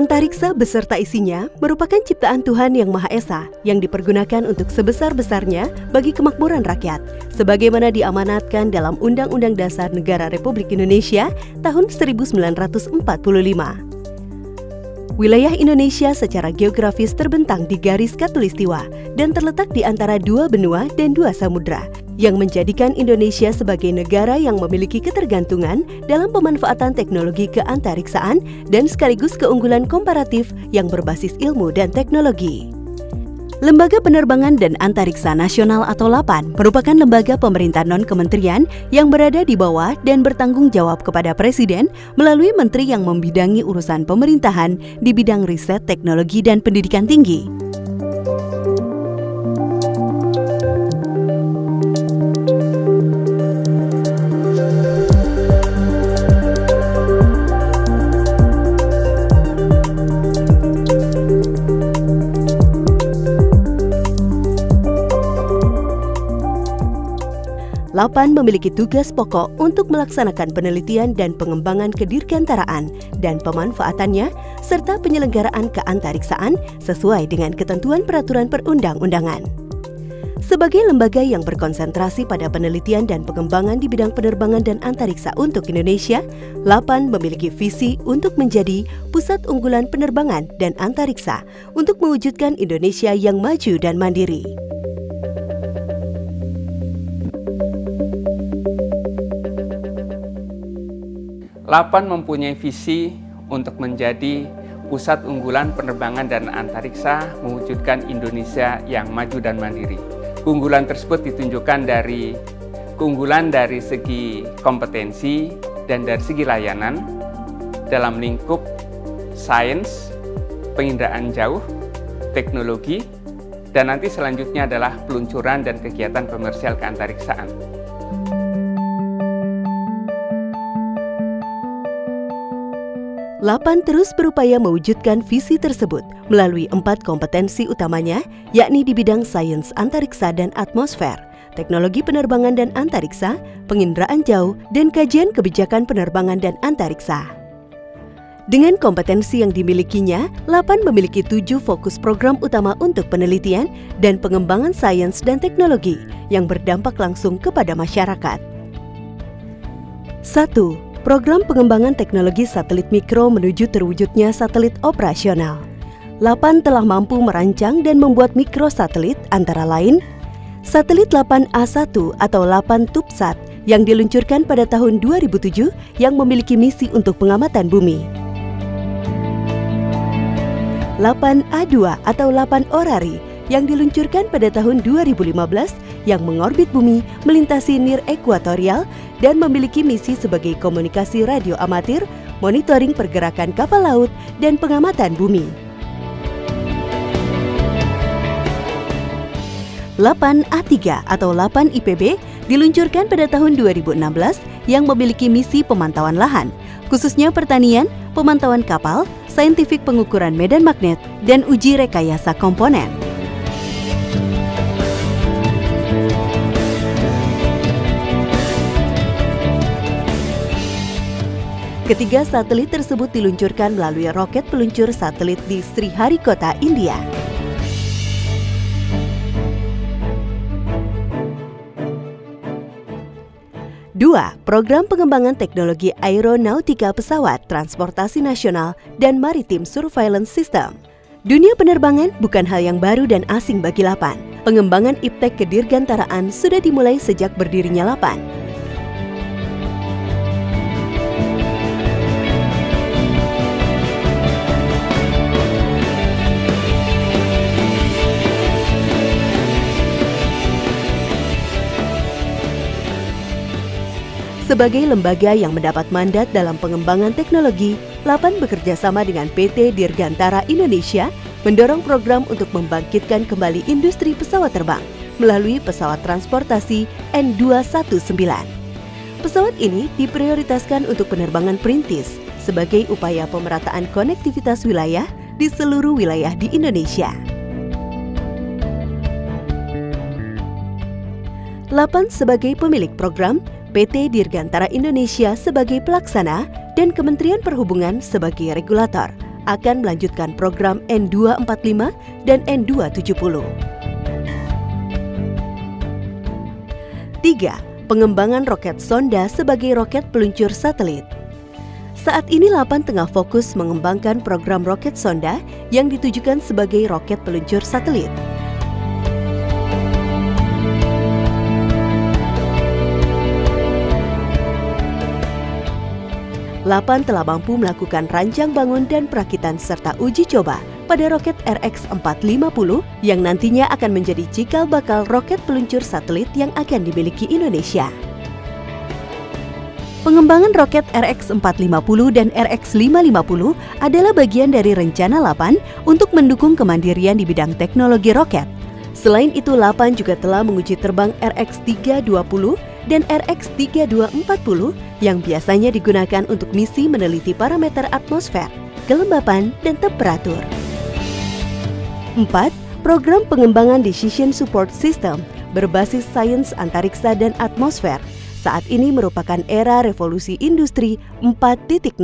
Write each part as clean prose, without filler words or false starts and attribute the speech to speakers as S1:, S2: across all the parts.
S1: Antariksa beserta isinya merupakan ciptaan Tuhan Yang Maha Esa yang dipergunakan untuk sebesar-besarnya bagi kemakmuran rakyat, sebagaimana diamanatkan dalam Undang-Undang Dasar Negara Republik Indonesia tahun 1945. Wilayah Indonesia secara geografis terbentang di garis khatulistiwa dan terletak di antara dua benua dan dua samudra, yang menjadikan Indonesia sebagai negara yang memiliki ketergantungan dalam pemanfaatan teknologi keantariksaan dan sekaligus keunggulan komparatif yang berbasis ilmu dan teknologi. Lembaga Penerbangan dan Antariksa Nasional atau LAPAN merupakan lembaga pemerintah non-kementerian yang berada di bawah dan bertanggung jawab kepada Presiden melalui menteri yang membidangi urusan pemerintahan di bidang riset, teknologi, dan pendidikan tinggi. LAPAN memiliki tugas pokok untuk melaksanakan penelitian dan pengembangan kedirgantaraan dan pemanfaatannya, serta penyelenggaraan keantariksaan sesuai dengan ketentuan peraturan perundang-undangan. Sebagai lembaga yang berkonsentrasi pada penelitian dan pengembangan di bidang penerbangan dan antariksa untuk Indonesia, LAPAN memiliki visi untuk menjadi pusat unggulan penerbangan dan antariksa untuk mewujudkan Indonesia yang maju dan mandiri.
S2: LAPAN mempunyai visi untuk menjadi pusat unggulan penerbangan dan antariksa mewujudkan Indonesia yang maju dan mandiri. Keunggulan tersebut ditunjukkan dari keunggulan dari segi kompetensi dan dari segi layanan dalam lingkup sains, penginderaan jauh, teknologi, dan nanti selanjutnya adalah peluncuran dan kegiatan komersial keantariksaan.
S1: LAPAN terus berupaya mewujudkan visi tersebut melalui 4 kompetensi utamanya, yakni di bidang sains antariksa dan atmosfer, teknologi penerbangan dan antariksa, penginderaan jauh, dan kajian kebijakan penerbangan dan antariksa. Dengan kompetensi yang dimilikinya, LAPAN memiliki 7 fokus program utama untuk penelitian dan pengembangan sains dan teknologi yang berdampak langsung kepada masyarakat. 1. Program pengembangan teknologi satelit mikro menuju terwujudnya satelit operasional. LAPAN telah mampu merancang dan membuat mikrosatelit antara lain satelit LAPAN A1 atau LAPAN TUBSAT yang diluncurkan pada tahun 2007 yang memiliki misi untuk pengamatan bumi. LAPAN A2 atau LAPAN ORARI yang diluncurkan pada tahun 2015 yang mengorbit bumi melintasi nir ekuatorial dan memiliki misi sebagai komunikasi radio amatir, monitoring pergerakan kapal laut, dan pengamatan bumi. LAPAN A3 atau LAPAN IPB diluncurkan pada tahun 2016 yang memiliki misi pemantauan lahan, khususnya pertanian, pemantauan kapal, saintifik pengukuran medan magnet, dan uji rekayasa komponen. Ketiga satelit tersebut diluncurkan melalui roket peluncur satelit di Sriharikota, India. Dua, program pengembangan teknologi aeronautika pesawat, transportasi nasional, dan maritim surveillance system. Dunia penerbangan bukan hal yang baru dan asing bagi LAPAN. Pengembangan iptek kedirgantaraan sudah dimulai sejak berdirinya LAPAN. Sebagai lembaga yang mendapat mandat dalam pengembangan teknologi, LAPAN bekerja sama dengan PT Dirgantara Indonesia mendorong program untuk membangkitkan kembali industri pesawat terbang melalui pesawat transportasi N219. Pesawat ini diprioritaskan untuk penerbangan perintis sebagai upaya pemerataan konektivitas wilayah di seluruh wilayah di Indonesia. LAPAN sebagai pemilik program, PT Dirgantara Indonesia sebagai pelaksana, dan Kementerian Perhubungan sebagai regulator akan melanjutkan program N245 dan N270. 3. Pengembangan roket sonda sebagai roket peluncur satelit. Saat ini LAPAN tengah fokus mengembangkan program roket sonda yang ditujukan sebagai roket peluncur satelit. LAPAN telah mampu melakukan rancang bangun dan perakitan serta uji coba pada roket RX-450 yang nantinya akan menjadi cikal bakal roket peluncur satelit yang akan dimiliki Indonesia. Pengembangan roket RX-450 dan RX-550 adalah bagian dari rencana LAPAN untuk mendukung kemandirian di bidang teknologi roket. Selain itu, LAPAN juga telah menguji terbang RX-320 dan RX-3240 yang biasanya digunakan untuk misi meneliti parameter atmosfer, kelembapan, dan temperatur. 4. Program pengembangan Decision Support System berbasis sains antariksa dan atmosfer saat ini merupakan era revolusi industri 4.0.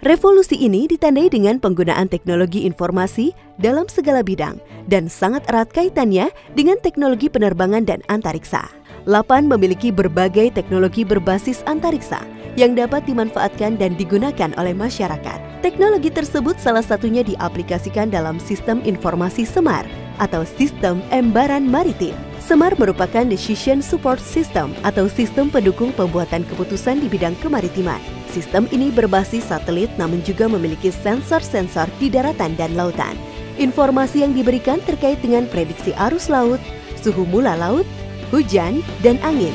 S1: Revolusi ini ditandai dengan penggunaan teknologi informasi dalam segala bidang dan sangat erat kaitannya dengan teknologi penerbangan dan antariksa. LAPAN memiliki berbagai teknologi berbasis antariksa yang dapat dimanfaatkan dan digunakan oleh masyarakat. Teknologi tersebut salah satunya diaplikasikan dalam sistem informasi SEMAR atau sistem embaran maritim. SEMAR merupakan Decision Support System atau sistem pendukung pembuatan keputusan di bidang kemaritiman. Sistem ini berbasis satelit namun juga memiliki sensor-sensor di daratan dan lautan. Informasi yang diberikan terkait dengan prediksi arus laut, suhu mula laut, hujan, dan angin.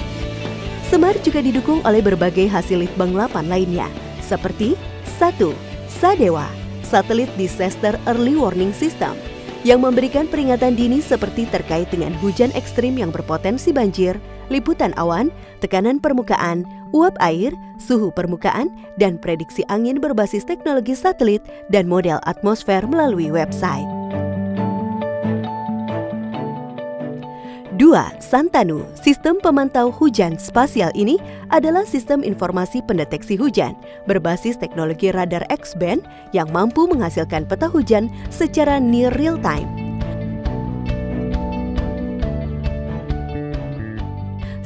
S1: SEMAR juga didukung oleh berbagai hasil litbang LAPAN lainnya, seperti 1. SADEWA, Satellite Disaster Early Warning System, yang memberikan peringatan dini seperti terkait dengan hujan ekstrim yang berpotensi banjir, liputan awan, tekanan permukaan, uap air, suhu permukaan, dan prediksi angin berbasis teknologi satelit dan model atmosfer melalui website. 2. Santanu, sistem pemantau hujan spasial ini adalah sistem informasi pendeteksi hujan berbasis teknologi radar X-band yang mampu menghasilkan peta hujan secara near real time.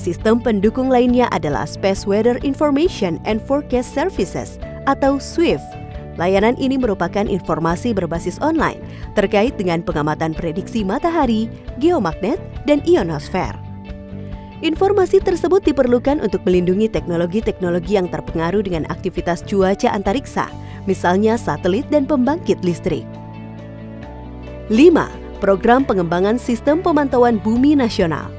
S1: Sistem pendukung lainnya adalah Space Weather Information and Forecast Services atau SWIFT. Layanan ini merupakan informasi berbasis online terkait dengan pengamatan prediksi matahari, geomagnet, dan ionosfer. Informasi tersebut diperlukan untuk melindungi teknologi-teknologi yang terpengaruh dengan aktivitas cuaca antariksa, misalnya satelit dan pembangkit listrik. 5. Program pengembangan sistem pemantauan bumi nasional.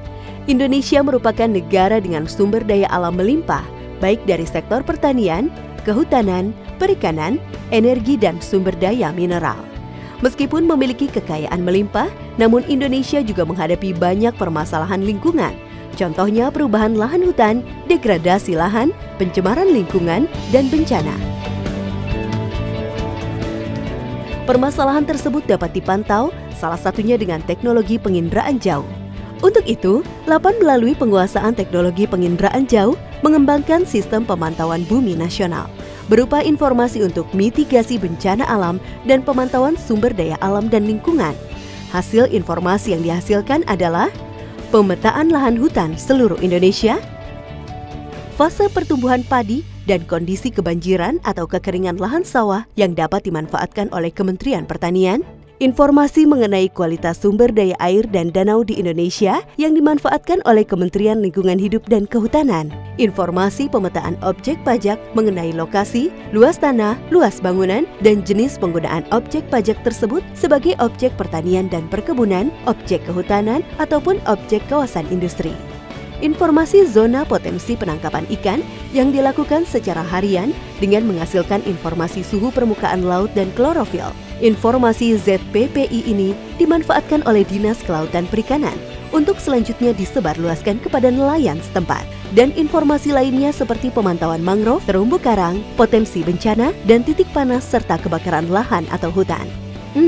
S1: Indonesia merupakan negara dengan sumber daya alam melimpah, baik dari sektor pertanian, kehutanan, perikanan, energi, dan sumber daya mineral. Meskipun memiliki kekayaan melimpah, namun Indonesia juga menghadapi banyak permasalahan lingkungan. Contohnya perubahan lahan hutan, degradasi lahan, pencemaran lingkungan, dan bencana. Permasalahan tersebut dapat dipantau, salah satunya dengan teknologi penginderaan jauh. Untuk itu, LAPAN melalui penguasaan teknologi penginderaan jauh mengembangkan sistem pemantauan bumi nasional berupa informasi untuk mitigasi bencana alam dan pemantauan sumber daya alam dan lingkungan. Hasil informasi yang dihasilkan adalah pemetaan lahan hutan seluruh Indonesia, fase pertumbuhan padi dan kondisi kebanjiran atau kekeringan lahan sawah yang dapat dimanfaatkan oleh Kementerian Pertanian, informasi mengenai kualitas sumber daya air dan danau di Indonesia yang dimanfaatkan oleh Kementerian Lingkungan Hidup dan Kehutanan, informasi pemetaan objek pajak mengenai lokasi, luas tanah, luas bangunan, dan jenis penggunaan objek pajak tersebut sebagai objek pertanian dan perkebunan, objek kehutanan, ataupun objek kawasan industri. Informasi zona potensi penangkapan ikan yang dilakukan secara harian dengan menghasilkan informasi suhu permukaan laut dan klorofil. Informasi ZPPI ini dimanfaatkan oleh Dinas Kelautan Perikanan untuk selanjutnya disebarluaskan kepada nelayan setempat. Dan informasi lainnya seperti pemantauan mangrove, terumbu karang, potensi bencana, dan titik panas serta kebakaran lahan atau hutan. 6.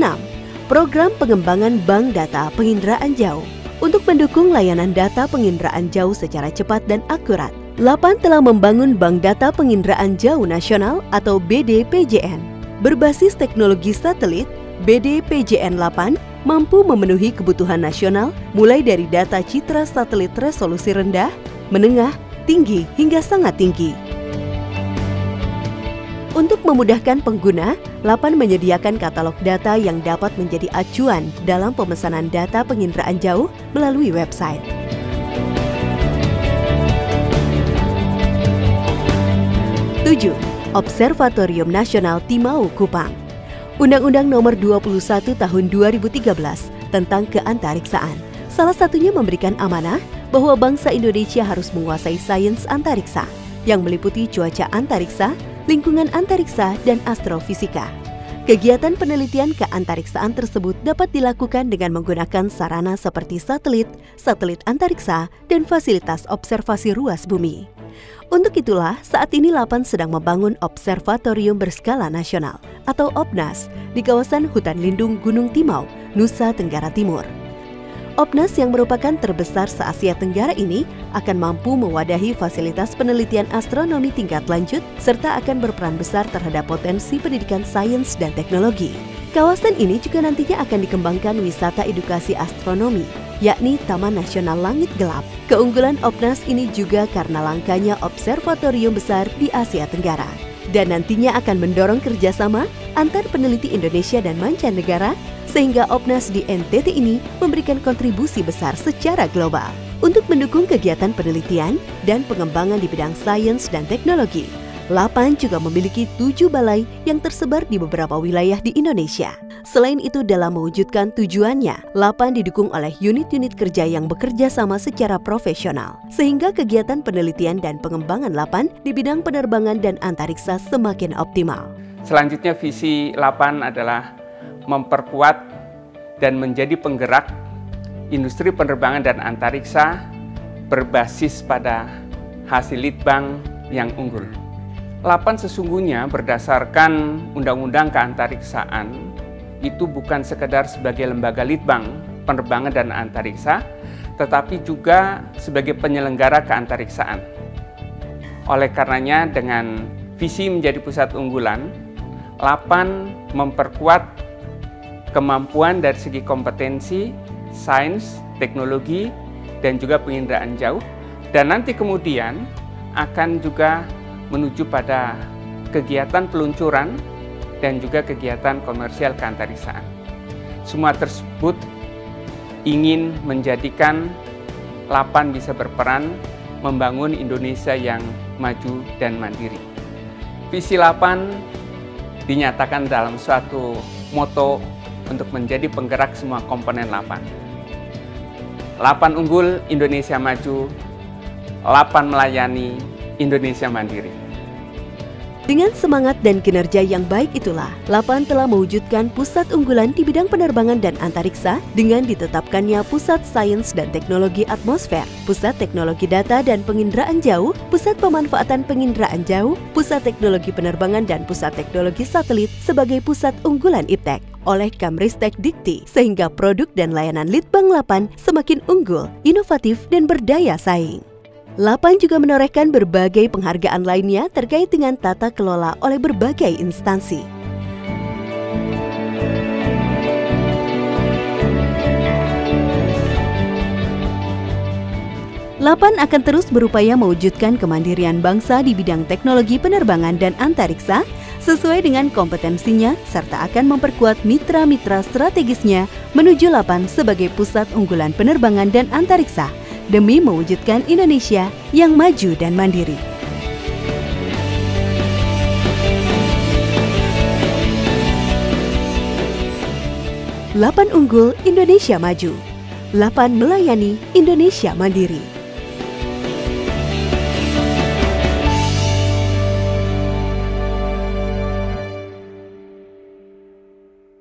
S1: Program pengembangan bank data penginderaan jauh. Untuk mendukung layanan data penginderaan jauh secara cepat dan akurat, LAPAN telah membangun Bank Data Penginderaan Jauh Nasional atau BDPJN. Berbasis teknologi satelit, BDPJN-8 mampu memenuhi kebutuhan nasional mulai dari data citra satelit resolusi rendah, menengah, tinggi, hingga sangat tinggi. Untuk memudahkan pengguna, LAPAN menyediakan katalog data yang dapat menjadi acuan dalam pemesanan data penginderaan jauh melalui website. Tujuh, Observatorium Nasional Timau Kupang. Undang-Undang Nomor 21 Tahun 2013 tentang keantariksaan salah satunya memberikan amanah bahwa bangsa Indonesia harus menguasai sains antariksa yang meliputi cuaca antariksa, lingkungan antariksa, dan astrofisika. Kegiatan penelitian keantariksaan tersebut dapat dilakukan dengan menggunakan sarana seperti satelit, satelit antariksa, dan fasilitas observasi ruas bumi. Untuk itulah, saat ini LAPAN sedang membangun Observatorium Berskala Nasional atau OBNAS di kawasan Hutan Lindung Gunung Timau, Nusa Tenggara Timur. OBNAS yang merupakan terbesar se-Asia Tenggara ini akan mampu mewadahi fasilitas penelitian astronomi tingkat lanjut serta akan berperan besar terhadap potensi pendidikan sains dan teknologi. Kawasan ini juga nantinya akan dikembangkan wisata edukasi astronomi, yakni Taman Nasional Langit Gelap. Keunggulan OBNAS ini juga karena langkanya observatorium besar di Asia Tenggara. Dan nantinya akan mendorong kerjasama antar peneliti Indonesia dan mancanegara sehingga OBNAS di NTT ini memberikan kontribusi besar secara global untuk mendukung kegiatan penelitian dan pengembangan di bidang sains dan teknologi. LAPAN juga memiliki 7 balai yang tersebar di beberapa wilayah di Indonesia. Selain itu, dalam mewujudkan tujuannya, LAPAN didukung oleh unit-unit kerja yang bekerja sama secara profesional, sehingga kegiatan penelitian dan pengembangan LAPAN di bidang penerbangan dan antariksa semakin optimal.
S2: Selanjutnya, visi LAPAN adalah memperkuat dan menjadi penggerak industri penerbangan dan antariksa berbasis pada hasil litbang yang unggul. LAPAN sesungguhnya berdasarkan Undang-Undang Keantariksaan itu bukan sekedar sebagai lembaga litbang penerbangan dan antariksa, tetapi juga sebagai penyelenggara keantariksaan. Oleh karenanya, dengan visi menjadi pusat unggulan, LAPAN memperkuat kemampuan dari segi kompetensi, sains, teknologi, dan juga penginderaan jauh, dan nanti kemudian akan juga menuju pada kegiatan peluncuran dan juga kegiatan komersial keantariksaan. Semua tersebut ingin menjadikan LAPAN bisa berperan membangun Indonesia yang maju dan mandiri. Visi LAPAN dinyatakan dalam suatu moto untuk menjadi penggerak semua komponen LAPAN. LAPAN unggul, Indonesia maju. LAPAN melayani, Indonesia mandiri.
S1: Dengan semangat dan kinerja yang baik itulah, LAPAN telah mewujudkan pusat unggulan di bidang penerbangan dan antariksa dengan ditetapkannya Pusat Sains dan Teknologi Atmosfer, Pusat Teknologi Data dan Penginderaan Jauh, Pusat Pemanfaatan Penginderaan Jauh, Pusat Teknologi Penerbangan dan Pusat Teknologi Satelit sebagai pusat unggulan IPTEK oleh Kamristek Dikti, sehingga produk dan layanan Litbang LAPAN semakin unggul, inovatif, dan berdaya saing. LAPAN juga menorehkan berbagai penghargaan lainnya terkait dengan tata kelola oleh berbagai instansi. LAPAN akan terus berupaya mewujudkan kemandirian bangsa di bidang teknologi penerbangan dan antariksa sesuai dengan kompetensinya serta akan memperkuat mitra-mitra strategisnya menuju LAPAN sebagai pusat unggulan penerbangan dan antariksa demi mewujudkan Indonesia yang maju dan mandiri. LAPAN unggul, Indonesia maju. LAPAN melayani, Indonesia mandiri.